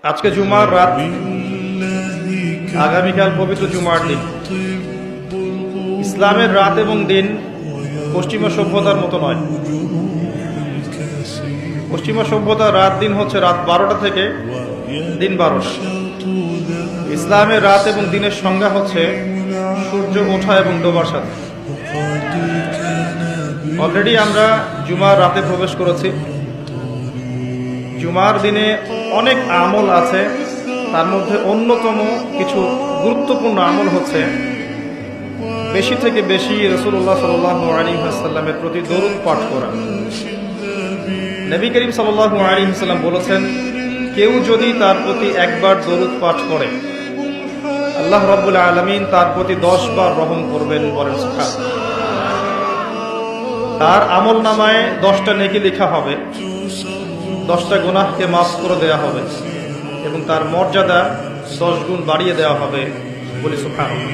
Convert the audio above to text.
আজকে জুমার রাত, আগামীকাল পবিত্র জুমার দিন। ইসলামের রাত এবং দিন পশ্চিমা সভ্যতার মতো নয়। পশ্চিমা সভ্যতার রাত দিন হচ্ছে রাত 12টা থেকে দিন 12টা। ইসলামের রাত এবং দিনের সংজ্ঞা হচ্ছে সূর্য ওঠা এবং ডোবার সাথে। অলরেডি আমরা জুমার রাতে প্রবেশ করেছি। জুমার দিনে অনেক আমল আছে, তার মধ্যে অন্যতম কিছু গুরুত্বপূর্ণ আমল হচ্ছে বেশি থেকে বেশি রাসূলুল্লাহ সাল্লাল্লাহু আলাইহি ওয়াসাল্লামের প্রতি দরুদ পাঠ করা। নবী করিম সাল্লাল্লাহু আলাইহি ওয়াসাল্লাম বলেছেন, কেউ যদি তার প্রতি একবার দরুদ পাঠ করে আল্লাহ রাব্বুল আলামিন তার প্রতি 10 বার রহম করবেন। বলেন সুবহানাল্লাহ। তার আমল নামায় 10টা নেকি লেখা হবে, 10টা গুনাহকে মাফ করে দেওয়া হবে এবং তার মর্যাদা 10 গুণ বাড়িয়ে দেওয়া হবে। বলি সুবহানাল্লাহ।